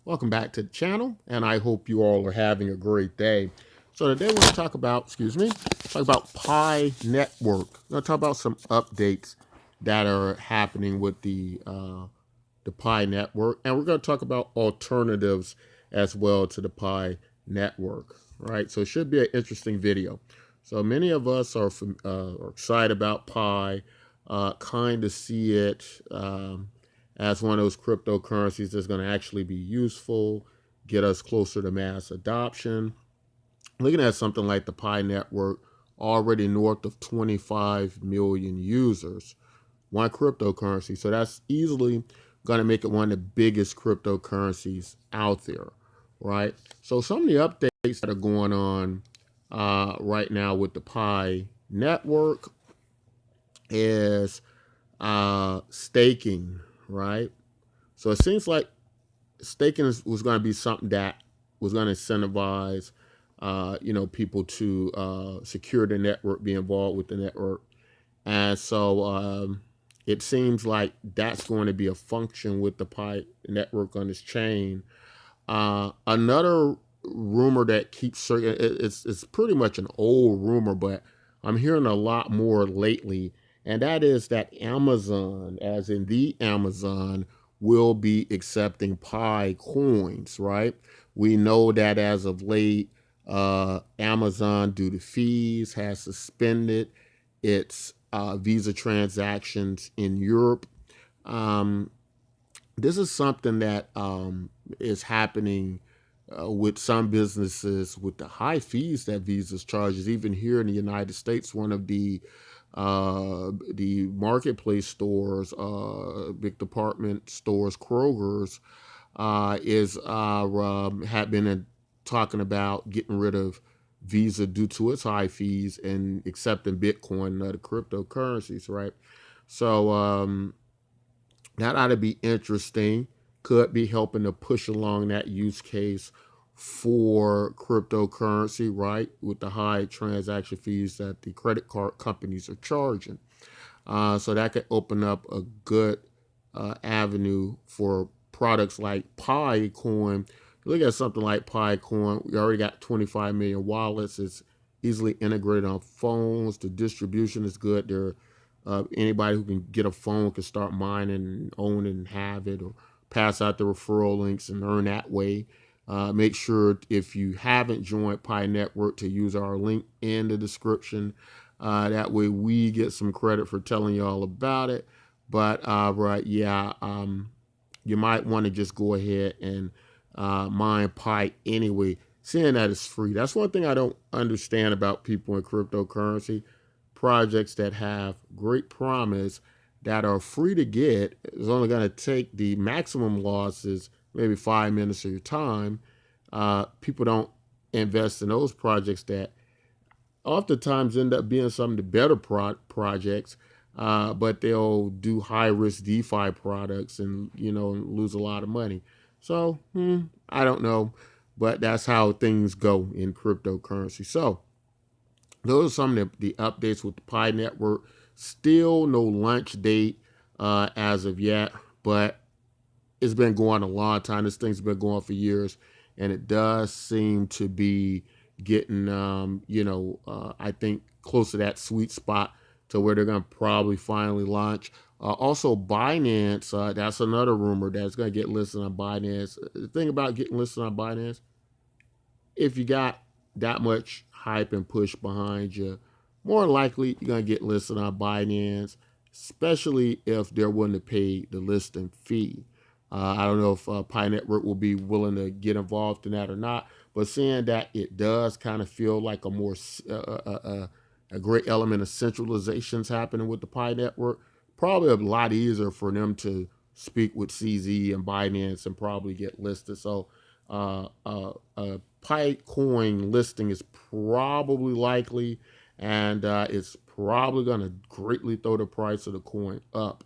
Welcome back to the channel, and I hope you all are having a great day. So today we're going to talk about, talk about Pi Network. We're going to talk about some updates that are happening with the Pi Network, and we're going to talk about alternatives as well to the Pi Network. Right, so it should be an interesting video. So many of us are excited about Pi, kind of see it. As one of those cryptocurrencies that's going to actually be useful, get us closer to mass adoption. Looking at something like the Pi Network, already north of 25 million users, one cryptocurrency. So that's easily going to make it one of the biggest cryptocurrencies out there, right? So some of the updates that are going on right now with the Pi Network is staking, right? So it seems like staking was going to be something that was going to incentivize, people to secure the network, be involved with the network, and so it seems like that's going to be a function with the Pi network on this chain. Another rumor that keeps circulating, it's pretty much an old rumor, but I'm hearing a lot more lately, and that is that Amazon, as in the Amazon, will be accepting Pi coins, right? We know that as of late, Amazon, due to fees, has suspended its Visa transactions in Europe. Um, this is something that is happening with some businesses with the high fees that Visa charges. Even here in the United States, one of the marketplace stores, big department stores, Kroger's, is had been talking about getting rid of Visa due to its high fees and accepting Bitcoin and other cryptocurrencies, right? So that ought to be interesting. Could be helping to push along that use case for cryptocurrency, right? With the high transaction fees that the credit card companies are charging. So that could open up a good avenue for products like Pi Coin. Look at something like Pi Coin. We already got 25 million wallets. It's easily integrated on phones. The distribution is good. There, anybody who can get a phone can start mining and own it and have it, or pass out the referral links and earn that way. Make sure if you haven't joined Pi Network to use our link in the description. That way we get some credit for telling you all about it. But right, yeah, you might want to just go ahead and mine Pi anyway, seeing that it's free. That's one thing I don't understand about people in cryptocurrency. Projects that have great promise that are free to get is only going to take the maximum losses, maybe 5 minutes of your time. People don't invest in those projects that oftentimes end up being some of the better projects, but they'll do high risk DeFi products and lose a lot of money. So I don't know, but that's how things go in cryptocurrency. So those are some of the updates with the Pi Network. Still no launch date as of yet, but it's been going a long time. This thing's been going for years, and it does seem to be getting, I think close to that sweet spot to where they're going to probably finally launch. Also, Binance, that's another rumor that's going to get listed on Binance. The thing about getting listed on Binance, if you got that much hype and push behind you, more likely you're going to get listed on Binance, especially if they're willing to pay the listing fee. I don't know if Pi Network will be willing to get involved in that or not, but seeing that it does kind of feel like a great element of centralizations happening with the Pi Network, probably a lot easier for them to speak with CZ and Binance and probably get listed. So Pitecoin listing is probably likely, and it's probably going to greatly throw the price of the coin up.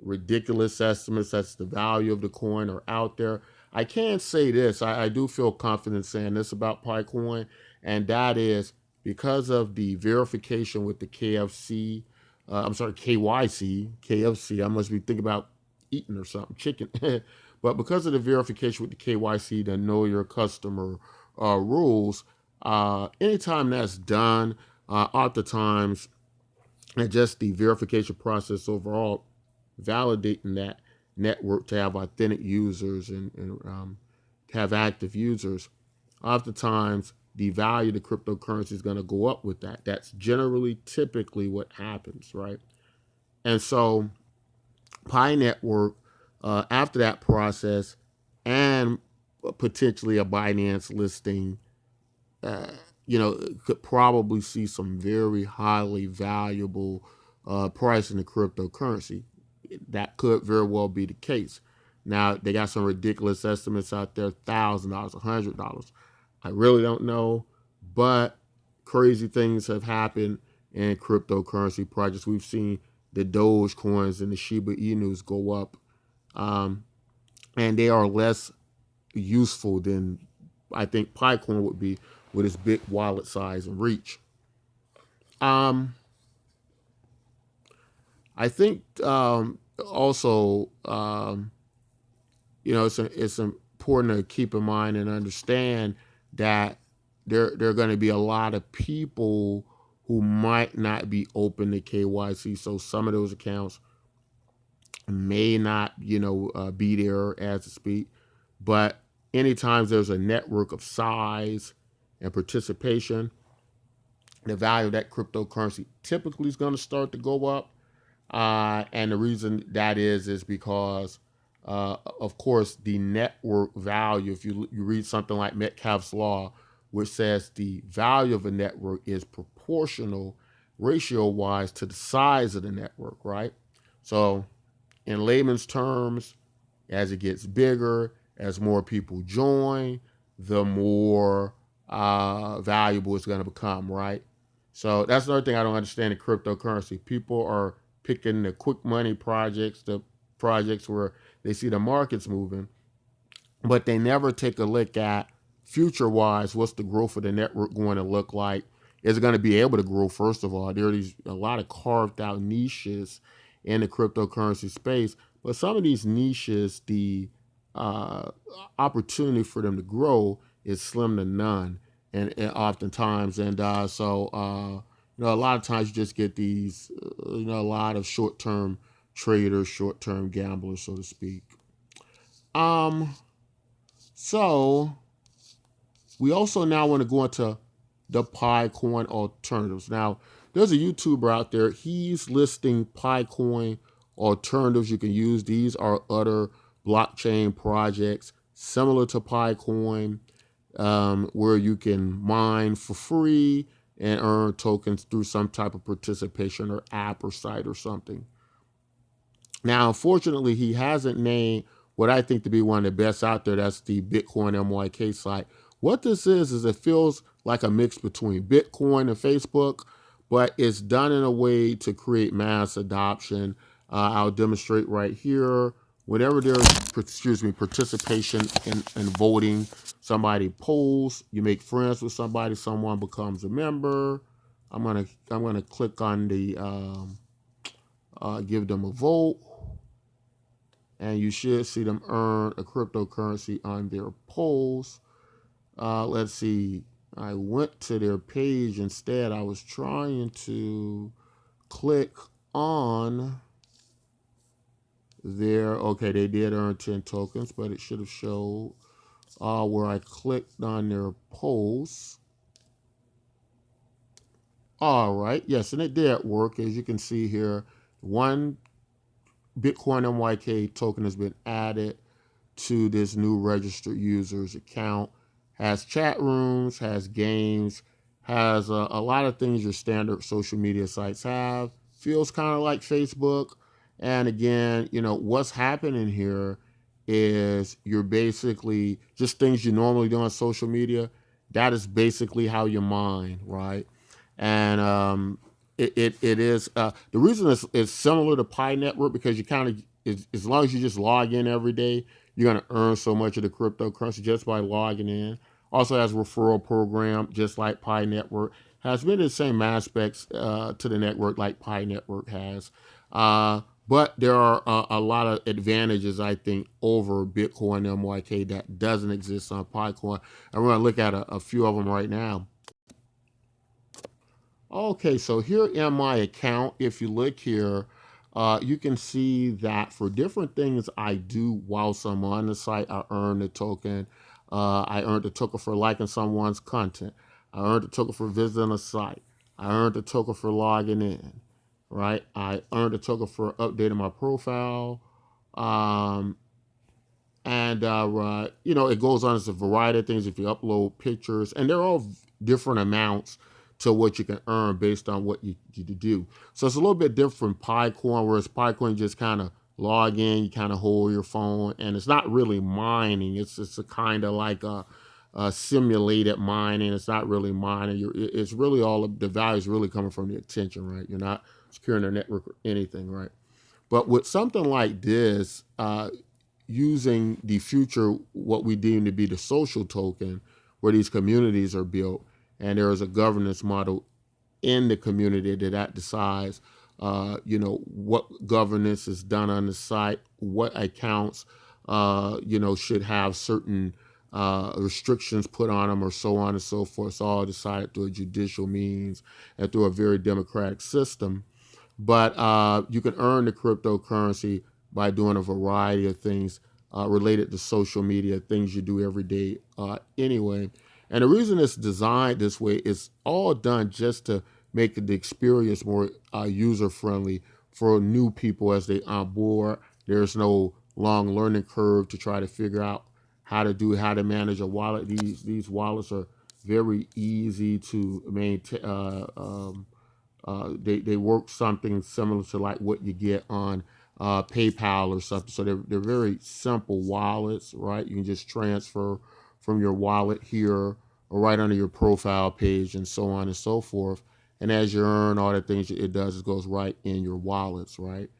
Ridiculous estimates that's the value of the coin are out there. I can say this, I do feel confident saying this about Pitecoin, and that is because of the verification with the KFC, I'm sorry, KYC, KFC. I must be thinking about eating or something, chicken. But because of the verification with the KYC, the know your customer rules, anytime that's done, oftentimes, and just the verification process overall, validating that network to have authentic users and have active users, oftentimes the value of the cryptocurrency is going to go up with that. That's generally typically what happens, right? And so Pi Network, after that process and potentially a Binance listing, uh, could probably see some very highly valuable price in the cryptocurrency. That could very well be the case. Now they got some ridiculous estimates out there: $1,000, $100. I really don't know, but crazy things have happened in cryptocurrency projects. We've seen the Doge coins and the Shiba Inus go up, um, and they are less useful than I think Picoin would be with its big wallet size and reach. Um, I think also, it's important to keep in mind and understand that there are going to be a lot of people who might not be open to KYC. So some of those accounts may not, be there as to speak. But anytime there's a network of size and participation, the value of that cryptocurrency typically is going to start to go up. And the reason that is because, of course, the network value, if you read something like Metcalfe's Law, which says the value of a network is proportional ratio wise to the size of the network, right? So, in layman's terms, as it gets bigger, as more people join, the more valuable it's going to become, right? So that's another thing I don't understand in cryptocurrency. People are picking the quick money projects, the projects where they see the markets moving, but they never take a look at future wise, what's the growth of the network going to look like? Is it going to be able to grow? First of all, there are a lot of carved out niches in the cryptocurrency space, but some of these niches, the uh, opportunity for them to grow is slim to none, and oftentimes, and a lot of times you just get these, a lot of short term traders, short term gamblers, so to speak. Um, so we also now want to go into the Picoin alternatives. Now, there's a YouTuber out there. He's listing Picoin alternatives you can use. These are other blockchain projects similar to Picoin, where you can mine for free and earn tokens through some type of participation or app or site or something. Now, unfortunately, he hasn't named what I think to be one of the best out there. That's the Bitcoin MYK site. What this is it feels like a mix between Bitcoin and Facebook, but it's done in a way to create mass adoption. I'll demonstrate right here. Whenever there's, participation in voting, somebody polls, you make friends with somebody, someone becomes a member. I'm gonna click on the give them a vote, and you should see them earn a cryptocurrency on their polls. Let's see. I went to their page instead. I was trying to click on their. Okay, they did earn 10 tokens, but it should have showed where I clicked on their polls. All right. Yes, and it did work. As you can see here, one Bitcoin MYK token has been added to this new registered user's account. Has chat rooms, has games, has a lot of things your standard social media sites have. Feels kind of like Facebook. And again, what's happening here is you're basically just things you normally do on social media. That is basically how you mine, right? And it is the reason it's similar to Pi Network because you kind of as long as you just log in every day, you're going to earn so much of the cryptocurrency just by logging in. Also has a referral program, just like Pi Network. Has many of the same aspects to the network like Pi Network has. But there are a lot of advantages, I think, over Bitcoin MYK that doesn't exist on Picoin. And we're going to look at a few of them right now. Okay, so here in my account, if you look here, you can see that for different things I do whilst I'm on the site, I earn the token. I earned the token for liking someone's content. I earned the token for visiting a site. I earned the token for logging in, right? I earned a token for updating my profile. Um, and it goes on as a variety of things. If you upload pictures, and they're all different amounts to what you can earn based on what you do. So it's a little bit different from Picoin, whereas Picoin just kind of log in, you kind of hold your phone, and it's not really mining. It's a kind of like a simulated mining. It's not really mining. It's really all of the value is really coming from the attention, right? You're not securing the network or anything, right? But with something like this, using the future, what we deem to be the social token, where these communities are built, and there is a governance model in the community that decides, what governance is done on the site, what accounts, should have certain restrictions put on them, or so on and so forth. It's all decided through a judicial means and through a very democratic system. But you can earn the cryptocurrency by doing a variety of things related to social media, things you do every day anyway. And the reason it's designed this way is all done just to make the experience more user friendly for new people as they onboard. There's no long learning curve to try to figure out how to manage a wallet. These wallets are very easy to maintain. They work something similar to like what you get on PayPal or something. So they're very simple wallets, right? You can just transfer from your wallet here or right under your profile page and so on and so forth. And as you earn, all the things it does is goes right in your wallets, right?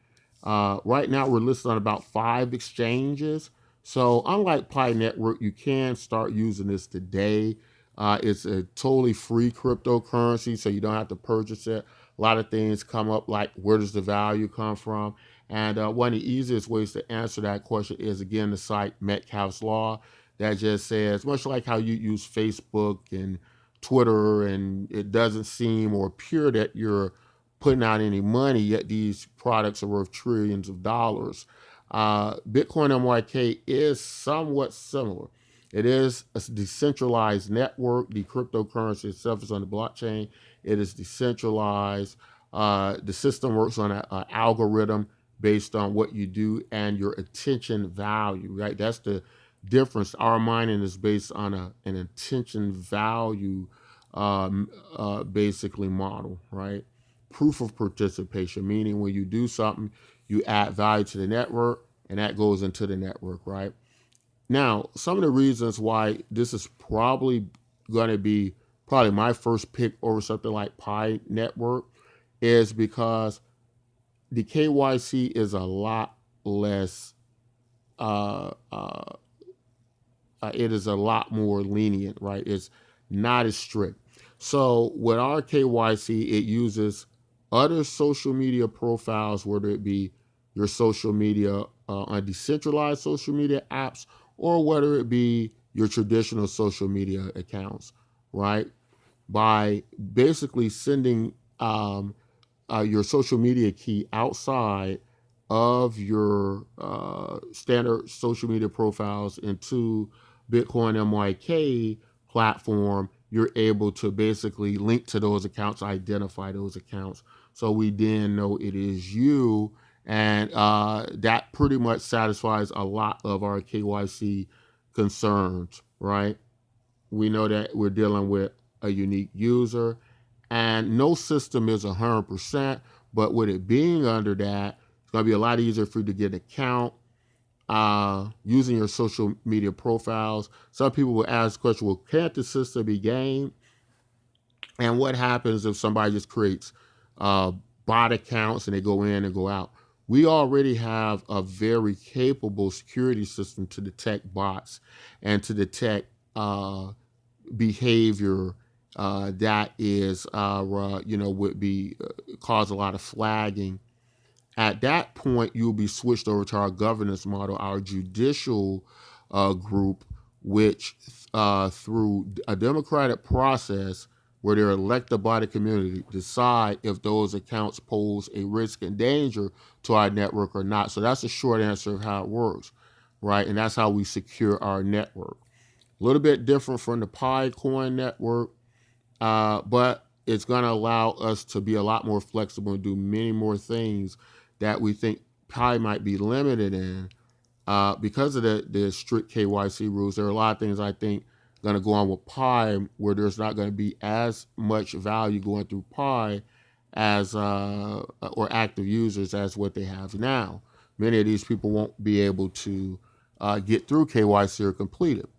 Right now we're listed on about 5 exchanges. So unlike Pi Network, you can start using this today. It's a totally free cryptocurrency, so you don't have to purchase it. A lot of things come up like where does the value come from? And one of the easiest ways to answer that question is, again, the site Metcalfe's Law that just says, much like how you use Facebook and Twitter, and it doesn't seem or appear that you're putting out any money, yet these products are worth trillions of dollars. Bitcoin MYK is somewhat similar. It is a decentralized network. The cryptocurrency itself is on the blockchain. It is decentralized. The system works on an algorithm based on what you do and your attention value, right? That's the difference. Our mining is based on an attention value, basically model, right? Proof of participation, meaning when you do something, you add value to the network, and that goes into the network, right? Now, some of the reasons why this is probably going to be probably my first pick over something like Pi Network is because the KYC is a lot less, uh, uh, it is a lot more lenient, right? It's not as strict. So with our KYC, it uses other social media profiles, whether it be your social media on decentralized social media apps, or whether it be your traditional social media accounts, right? By basically sending your social media key outside of your standard social media profiles into Bitcoin MYK platform, you're able to basically link to those accounts, identify those accounts. So we then know it is you. And that pretty much satisfies a lot of our KYC concerns, right? We know that we're dealing with a unique user, and no system is 100%, but with it being under that, it's going to be a lot easier for you to get an account using your social media profiles. Some people will ask the question, well, can't the system be gamed? And what happens if somebody just creates uh, bot accounts and they go in and go out? We already have a very capable security system to detect bots and to detect behavior that is, would be cause a lot of flagging. At that point, you'll be switched over to our governance model, our judicial group, which through a democratic process where they're elected by the community, decide if those accounts pose a risk and danger to our network or not. So that's the short answer of how it works, right? And that's how we secure our network. A little bit different from the PiCoin network, but it's going to allow us to be a lot more flexible and do many more things that we think Pi might be limited in because of the strict KYC rules. There are a lot of things I think going to go on with Pi where there's not going to be as much value going through Pi as or active users as what they have now. Many of these people won't be able to get through KYC or complete it.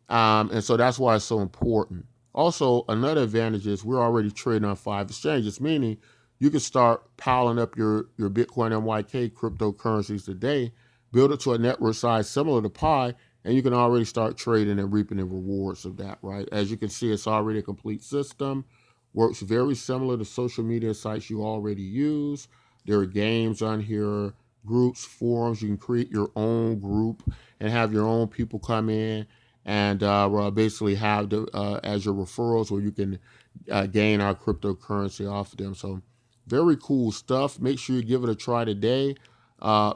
And so that's why it's so important. Also, another advantage is we're already trading on 5 exchanges, meaning you can start piling up your Bitcoin MYK cryptocurrencies today, build it to a network size similar to Pi, and you can already start trading and reaping the rewards of that, right? As you can see, it's already a complete system, works very similar to social media sites you already use. There are games on here, groups, forums. You can create your own group and have your own people come in and basically have as your referrals where you can gain our cryptocurrency off of them. So very cool stuff. Make sure you give it a try today.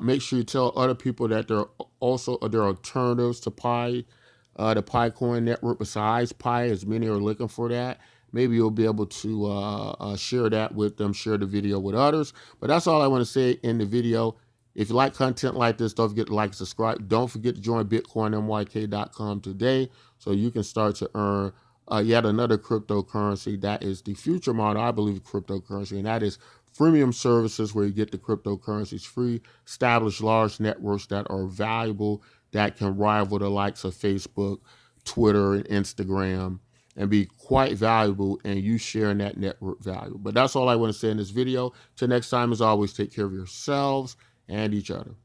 Make sure you tell other people that there are alternatives to Pi, the PiCoin network besides Pi, as many are looking for that. Maybe you'll be able to share that with them, share the video with others. But that's all I want to say in the video. If you like content like this, don't forget to like and subscribe. Don't forget to join BitcoinMYK.com today so you can start to earn yet another cryptocurrency. That is the future model, I believe, of cryptocurrency, and that is freemium services where you get the cryptocurrencies free, establish large networks that are valuable, that can rival the likes of Facebook, Twitter, and Instagram, and be quite valuable, and you sharing that network value. But that's all I want to say in this video. Till next time, as always, take care of yourselves and each other.